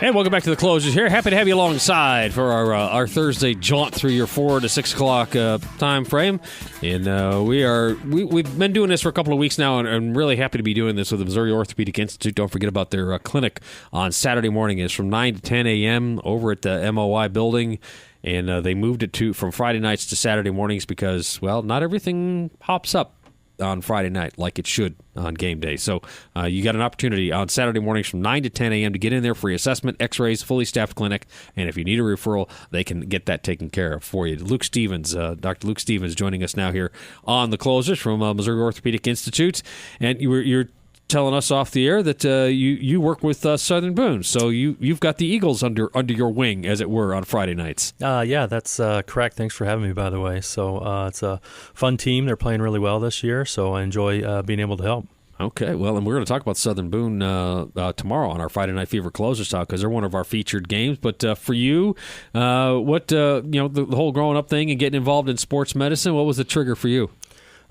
Hey, welcome back to the Closers here. Happy to have you alongside for our Thursday jaunt through your 4 to 6 o'clock time frame. And we've been doing this for a couple of weeks now, and I'm really happy to be doing this with the Missouri Orthopedic Institute. Don't forget about their clinic on Saturday morning. It's from 9 to 10 a.m. over at the MOI building. And they moved it from Friday nights to Saturday mornings because, well, not everything pops up on Friday night like it should on game day. So you got an opportunity on Saturday mornings from 9 to 10 a.m. to get in there for your assessment, x-rays, fully staffed clinic, and if you need a referral, they can get that taken care of for you. Luke Stevens, Dr. Luke Stevens joining us now here on the Closers from Missouri Orthopedic Institute, and you're telling us off the air that you work with Southern Boone, so you've got the Eagles under your wing, as it were, on Friday nights. Yeah, that's correct. Thanks for having me, by the way. So it's a fun team. They're playing really well this year, so I enjoy being able to help. Okay, well, and we're going to talk about Southern Boone tomorrow on our Friday Night Fever Closers Talk because they're one of our featured games. But for you, the whole growing up thing and getting involved in sports medicine, what was the trigger for you?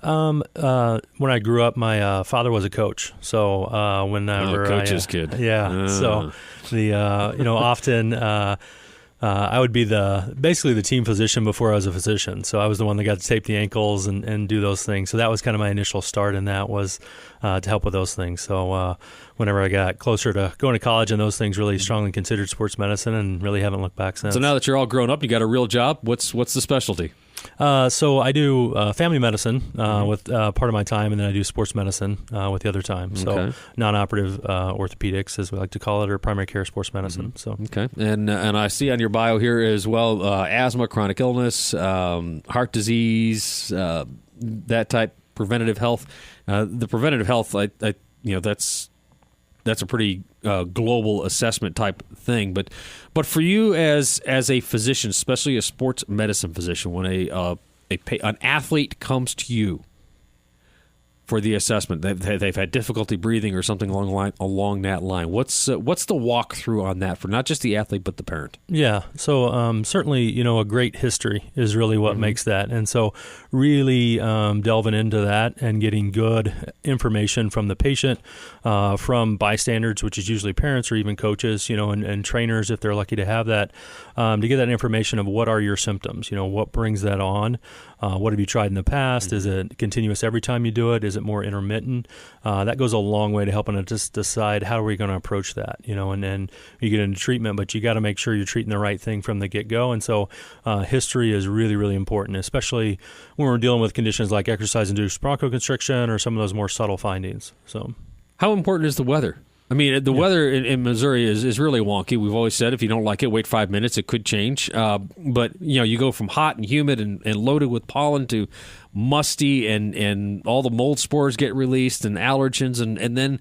When I grew up, my father was a coach. So whenever coach's kid. Yeah. So often I would be basically the team physician before I was a physician. So I was the one that got to tape the ankles and do those things. So that was kind of my initial start in that was to help with those things. So whenever I got closer to going to college and those things, really strongly considered sports medicine and really haven't looked back since. So now that you're all grown up, you got a real job. What's the specialty? So I do family medicine with part of my time, and then I do sports medicine with the other time. So non-operative orthopedics, as we like to call it, or primary care sports medicine. So okay, and I see on your bio here as well asthma, chronic illness, heart disease, that type, preventative health. The preventative health, that's a pretty global assessment type thing. But for you as a physician, especially a sports medicine physician, when an athlete comes to you for the assessment, they've had difficulty breathing or something along that line. What's the walkthrough on that for not just the athlete but the parent? Yeah, so certainly a great history is really what makes that, and so really delving into that and getting good information from the patient, from bystanders, which is usually parents or even coaches, and trainers if they're lucky to have that, to get that information of what are your symptoms, what brings that on. What have you tried in the past? Is it continuous every time you do it? Is it more intermittent? That goes a long way to helping us just decide how are we going to approach that, and then you get into treatment, but you got to make sure you're treating the right thing from the get-go. And so history is really, really important, especially when we're dealing with conditions like exercise-induced bronchoconstriction or some of those more subtle findings. So, how important is the weather? I mean, the weather in Missouri is really wonky. We've always said if you don't like it, wait 5 minutes. It could change. But, you go from hot and humid and loaded with pollen to musty and all the mold spores get released and allergens and then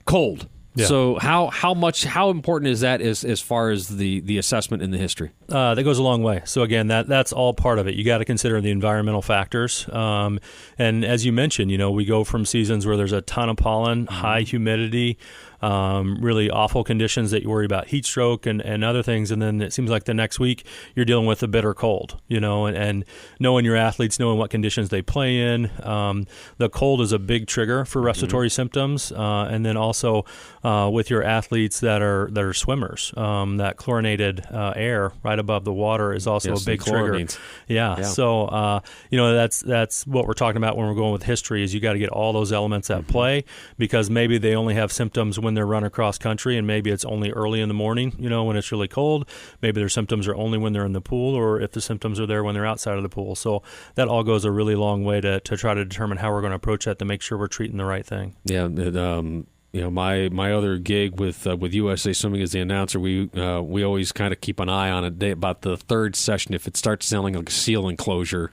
cold. Yeah. So how important is that as far as the assessment in the history? That goes a long way. So again, that's all part of it. You got to consider the environmental factors. And as you mentioned, we go from seasons where there's a ton of pollen, high humidity, really awful conditions that you worry about, heat stroke and other things. And then it seems like the next week you're dealing with a bitter cold, and knowing your athletes, knowing what conditions they play in. The cold is a big trigger for respiratory symptoms. And then also with your athletes that are swimmers, that chlorinated air right above the water is also a big trigger. Yeah. So, that's what we're talking about when we're going with history is you got to get all those elements at play because maybe they only have symptoms when they're run across country, and maybe it's only early in the morning, when it's really cold. Maybe their symptoms are only when they're in the pool, or if the symptoms are there when they're outside of the pool. So that all goes a really long way to try to determine how we're going to approach that to make sure we're treating the right thing. Yeah. My other gig with USA Swimming as the announcer, we always kind of keep an eye on it about the third session. If it starts sounding like a seal enclosure,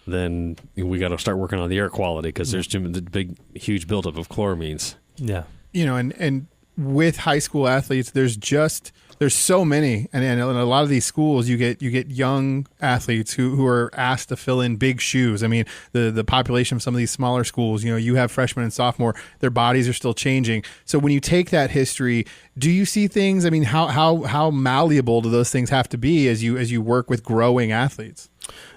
then we got to start working on the air quality because there's the big, huge buildup of chloramines. Yeah. And with high school athletes, there's so many, and in a lot of these schools, you get young athletes who are asked to fill in big shoes. I mean, the population of some of these smaller schools, you have freshmen and sophomore, their bodies are still changing. So when you take that history, do you see things? I mean, how malleable do those things have to be as you work with growing athletes?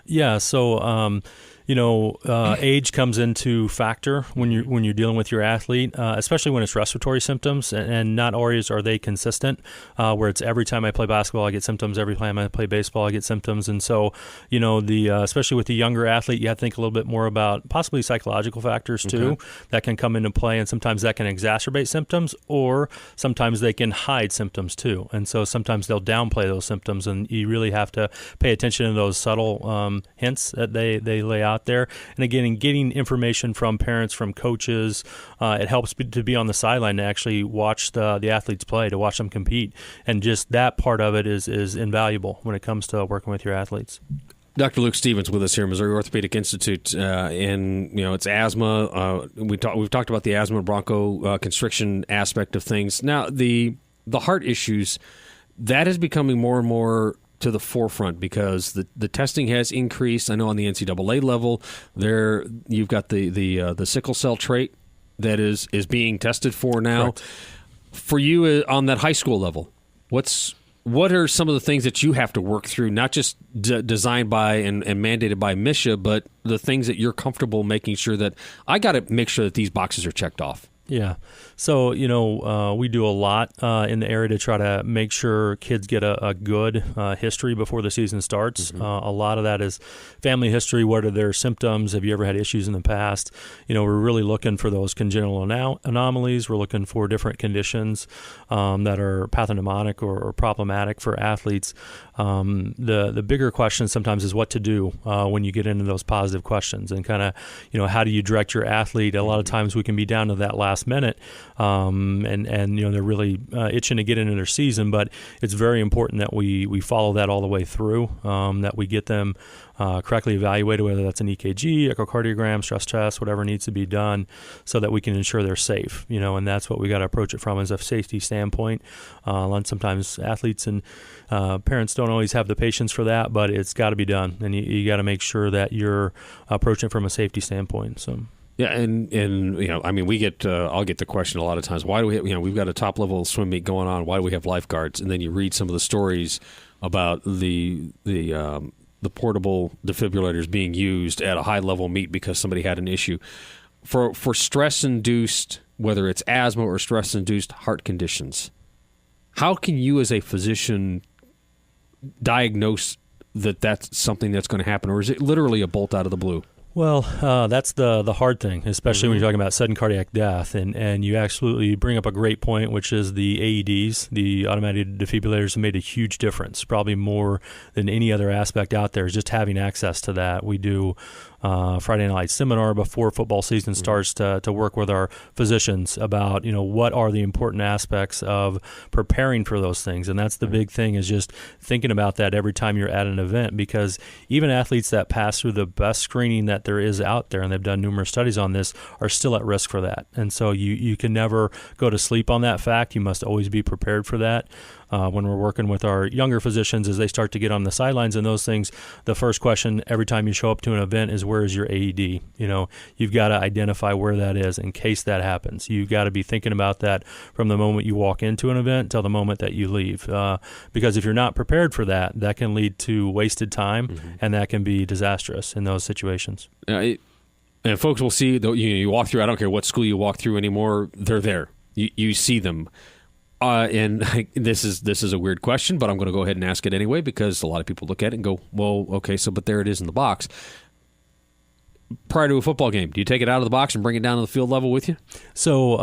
Yeah. So, Age comes into factor when you're dealing with your athlete, especially when it's respiratory symptoms, and not always are they consistent. Where it's every time I play basketball, I get symptoms. Every time I play baseball, I get symptoms. And so, especially with the younger athlete, you have to think a little bit more about possibly psychological factors too that can come into play, and sometimes that can exacerbate symptoms, or sometimes they can hide symptoms too. And so sometimes they'll downplay those symptoms, and you really have to pay attention to those subtle hints that they lay out there. And again, getting information from parents, from coaches, it helps to be on the sideline to actually watch the athletes play, to watch them compete. And just that part of it is invaluable when it comes to working with your athletes. Dr. Luke Stevens with us here, Missouri Orthopedic Institute, and it's asthma. We've talked about the asthma broncho constriction aspect of things. Now, the heart issues, that is becoming more and more to the forefront because the testing has increased. I know on the NCAA level, there you've got the sickle cell trait that is being tested for now. Correct. For you on that high school level, what are some of the things that you have to work through, not just designed by and mandated by MSHA, but the things that you're comfortable making sure that I got to make sure that these boxes are checked off? Yeah. So, we do a lot in the area to try to make sure kids get a good history before the season starts. A lot of that is family history. What are their symptoms? Have you ever had issues in the past? We're really looking for those congenital anomalies. We're looking for different conditions that are pathognomonic or problematic for athletes. The bigger question sometimes is what to do when you get into those positive questions, and kind of, how do you direct your athlete? A lot of times we can be down to that last minute, and they're really itching to get into their season, but it's very important that we follow that all the way through, that we get them correctly evaluated, whether that's an EKG, echocardiogram, stress test, whatever needs to be done, so that we can ensure they're safe, and that's what we got to approach it from as a safety standpoint. Sometimes athletes and parents don't always have the patience for that, but it's got to be done, and you got to make sure that you're approaching it from a safety standpoint. So. Yeah, and we get I'll get the question a lot of times. Why do we have, we've got a top level swim meet going on? Why do we have lifeguards? And then you read some of the stories about the portable defibrillators being used at a high level meet because somebody had an issue for stress induced, whether it's asthma or stress induced heart conditions. How can you as a physician diagnose that that's something that's going to happen, or is it literally a bolt out of the blue? Well, that's the hard thing, especially when you're talking about sudden cardiac death. And you absolutely bring up a great point, which is the AEDs, the automated defibrillators, have made a huge difference, probably more than any other aspect out there, is just having access to that. We do Friday night seminar before football season starts to work with our physicians about, what are the important aspects of preparing for those things. And that's the big thing, is just thinking about that every time you're at an event, because even athletes that pass through the best screening that there is out there, and they've done numerous studies on this, are still at risk for that. And so you can never go to sleep on that fact. You must always be prepared for that. When we're working with our younger physicians, as they start to get on the sidelines and those things, the first question every time you show up to an event is, where is your AED? You've got to identify where that is in case that happens. You've got to be thinking about that from the moment you walk into an event till the moment that you leave. Because if you're not prepared for that, that can lead to wasted time, and that can be disastrous in those situations. And folks will see, you walk through, I don't care what school you walk through anymore, they're there. You see them. And this is a weird question, but I'm going to go ahead and ask it anyway, because a lot of people look at it and go, well, okay, but there it is in the box. Prior to a football game, do you take it out of the box and bring it down to the field level with you? So,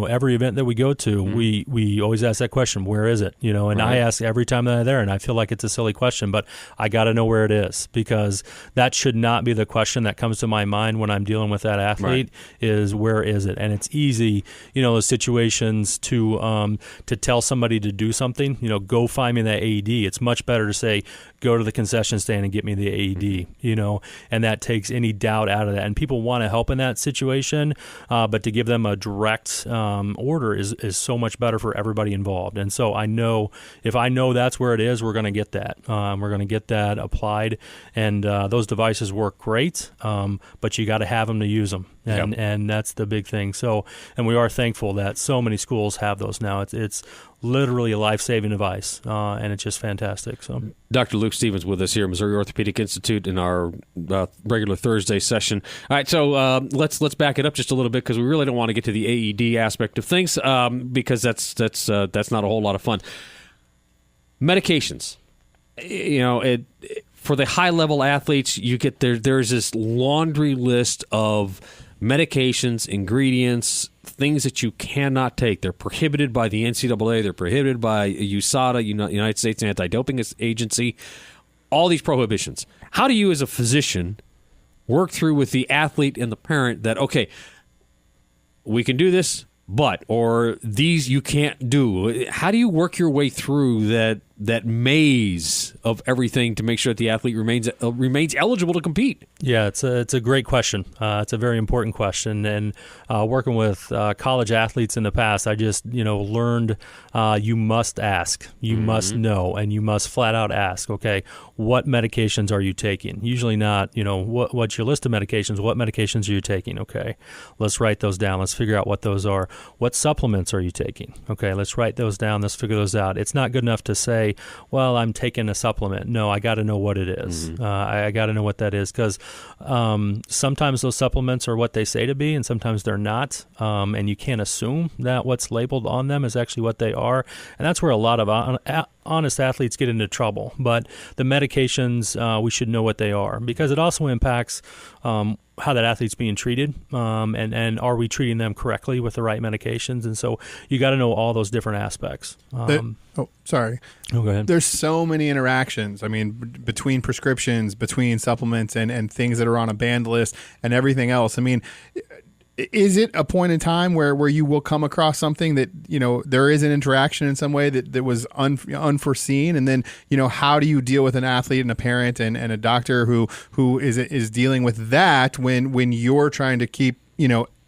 every event that we go to, we always ask that question, where is it? And right. I ask every time that I'm there, and I feel like it's a silly question, but I got to know where it is, because that should not be the question that comes to my mind when I'm dealing with that athlete, is where is it? And it's easy, those situations to tell somebody to do something, go find me that AED. It's much better to say, go to the concession stand and get me the AED, and that takes any doubt out of that. And people want to help in that situation, but to give them a direct order is so much better for everybody involved. And so if I know that's where it is, we're going to get that. We're going to get that applied, and those devices work great, but you got to have them to use them. And that's the big thing. So, and we are thankful that so many schools have those now. It's literally a life-saving device, and it's just fantastic. So, Dr. Luke Stevens with us here, Missouri Orthopedic Institute, in our regular Thursday session. All right, so let's back it up just a little bit, because we really don't want to get to the AED aspect of things, because that's not a whole lot of fun. Medications, for the high-level athletes, you get there's this laundry list of medications, ingredients, things that you cannot take. They're prohibited by the NCAA. They're prohibited by USADA, United States Anti-Doping Agency. All these prohibitions. How do you, as a physician, work through with the athlete and the parent that, okay, we can do this, or these you can't do? How do you work your way through that maze of everything to make sure that the athlete remains eligible to compete? Yeah, it's a great question. It's a very important question. And working with college athletes in the past, I just learned you must ask, you must know, and you must flat out ask. Okay, what medications are you taking? Usually not, what's your list of medications? What medications are you taking? Okay, let's write those down. Let's figure out what those are. What supplements are you taking? Okay, let's write those down. Let's figure those out. It's not good enough to say, well, I'm taking a supplement. No, I got to know what it is. I got to know what that is, because sometimes those supplements are what they say to be, and sometimes they're not. And you can't assume that what's labeled on them is actually what they are. And that's where a lot of honest athletes get into trouble. But the medications, we should know what they are, because it also impacts how that athlete's being treated, and are we treating them correctly with the right medications? And so you got to know all those different aspects. Sorry. Oh, go ahead. There's so many interactions. I mean, between prescriptions, between supplements, and things that are on a banned list and everything else. I mean, is it a point in time where you will come across something that, there is an interaction in some way that was unforeseen? And then, how do you deal with an athlete and a parent and a doctor who is dealing with that when you're trying to keep,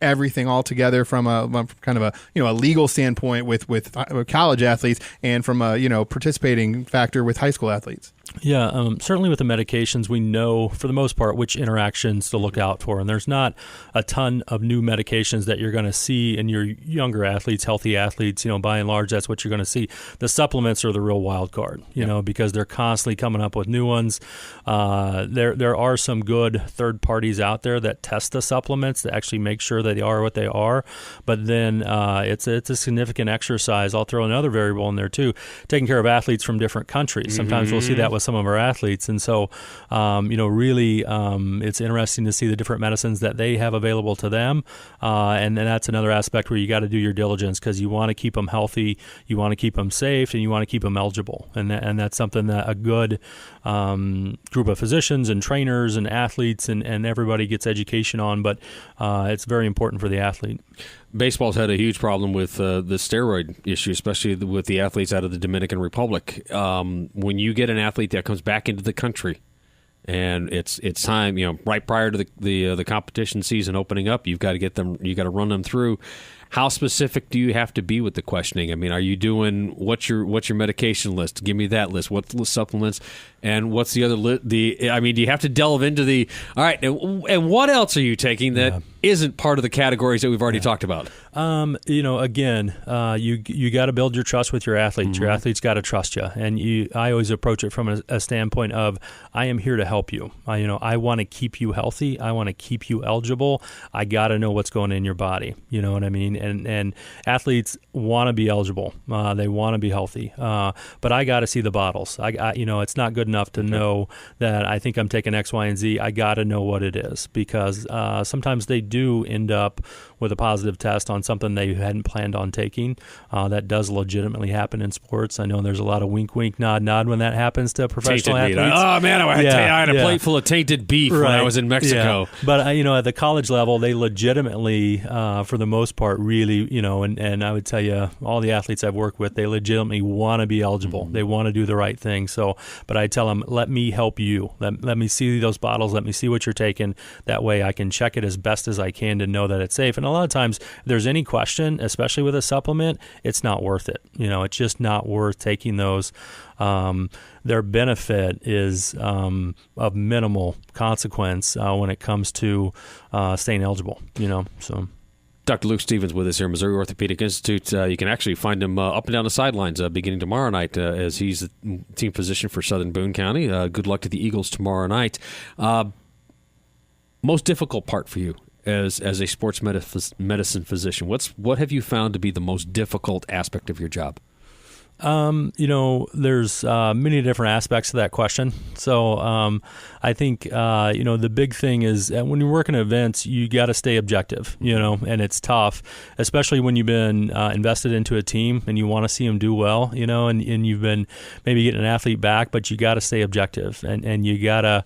everything all together from a kind of a legal standpoint with college athletes, and from a participating factor with high school athletes? Yeah, certainly with the medications, we know for the most part which interactions to look out for. And there's not a ton of new medications that you're going to see in your younger athletes, healthy athletes. By and large, that's what you're going to see. The supplements are the real wild card, because they're constantly coming up with new ones. There are some good third parties out there that test the supplements to actually make sure that they are what they are. But then it's a significant exercise. I'll throw another variable in there too, taking care of athletes from different countries. Sometimes we'll see that with some of our athletes. And so, really, it's interesting to see the different medicines that they have available to them. And then that's another aspect where you got to do your diligence, because you want to keep them healthy, you want to keep them safe, and you want to keep them eligible. And that's something that a good group of physicians and trainers and athletes and everybody gets education on. But it's very important for the athlete. Baseball's had a huge problem with the steroid issue, especially with the athletes out of the Dominican Republic. When you get an athlete that comes back into the country, and it's time, right prior to the competition season opening up, you've got to get them, you got to run them through. How specific do you have to be with the questioning? I mean, are you doing what's your medication list? Give me that list. What's the supplements, and what's the other list? Do you have to delve into the all right? And what else are you taking that isn't part of the categories that we've already talked about? Again, you got to build your trust with your athletes. Your athletes got to trust you, and I always approach it from a standpoint of, I am here to help you. I want to keep you healthy. I want to keep you eligible. I got to know what's going in your body. You know what I mean? And athletes want to be eligible. They want to be healthy. But I got to see the bottles. It's not good enough to know that I think I'm taking X, Y, and Z. I got to know what it is, because sometimes they do end up with a positive test on something they hadn't planned on taking. That does legitimately happen in sports. I know there's a lot of wink, wink, nod, nod when that happens to professional athletes. Oh, man, I had a plate full of tainted beef when I was in Mexico. Yeah. But, at the college level, they legitimately, for the most part, really, and I would tell you, all the athletes I've worked with, they legitimately want to be eligible. They want to do the right thing. So, but I tell them, let me help you. Let me see those bottles. Let me see what you're taking. That way I can check it as best as I can to know that it's safe. And a lot of times, if there's any question, especially with a supplement, it's not worth it. It's just not worth taking those. Their benefit is of minimal consequence when it comes to staying eligible. So. Dr. Luke Stevens with us here, Missouri Orthopedic Institute. You can actually find him up and down the sidelines beginning tomorrow night as he's the team physician for Southern Boone County. Good luck to the Eagles tomorrow night. Most difficult part for you as a sports medicine physician, what have you found to be the most difficult aspect of your job? There's many different aspects to that question. So I think, the big thing is when you're working at events, you got to stay objective, and it's tough, especially when you've been invested into a team and you want to see them do well, and you've been maybe getting an athlete back, but you got to stay objective and you got to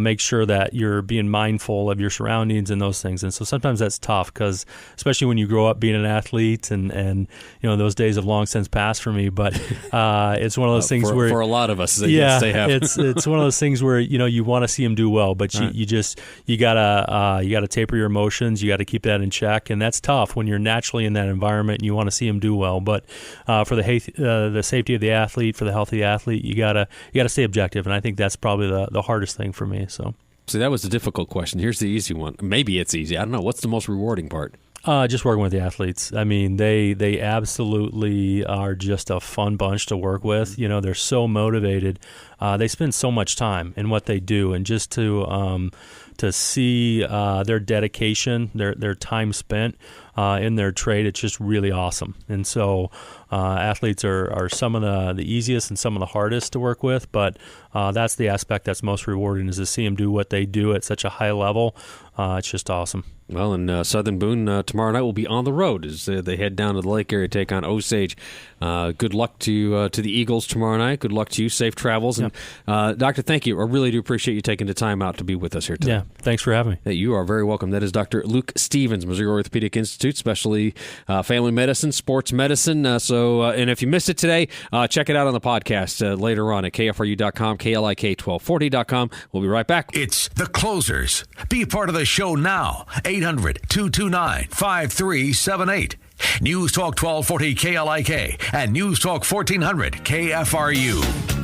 make sure that you're being mindful of your surroundings and those things. And so sometimes that's tough because especially when you grow up being an athlete and those days have long since passed for me. But it's one of those things where for a lot of us, it's one of those things where you want to see them do well, but you gotta taper your emotions. You got to keep that in check, and that's tough when you're naturally in that environment and you want to see them do well. But for the safety of the athlete, for the healthy athlete, you gotta stay objective, and I think that's probably the hardest thing for me. So that was the difficult question. Here's the easy one. Maybe it's easy. I don't know. What's the most rewarding part? Just working with the athletes. I mean, they absolutely are just a fun bunch to work with. They're so motivated. They spend so much time in what they do, and just to see their dedication, their time spent in their trade, it's just really awesome. And so athletes are some of the easiest and some of the hardest to work with, but that's the aspect that's most rewarding, is to see them do what they do at such a high level. It's just awesome. Well, and Southern Boone tomorrow night will be on the road as they head down to the lake area to take on Osage. Good luck to the Eagles tomorrow night. Good luck to you. Safe travels. Yep. And Doctor, thank you. I really do appreciate you taking the time out to be with us here today. Yeah, thanks for having me. Hey, you are very welcome. That is Dr. Luke Stevens, Missouri Orthopedic Institute, especially family medicine, sports medicine. And if you missed it today, check it out on the podcast later on at KFRU.com, KLIK1240.com. We'll be right back. It's The Closers. Be part of the show now. 800-229-5378. News Talk 1240 KLIK and News Talk 1400 KFRU.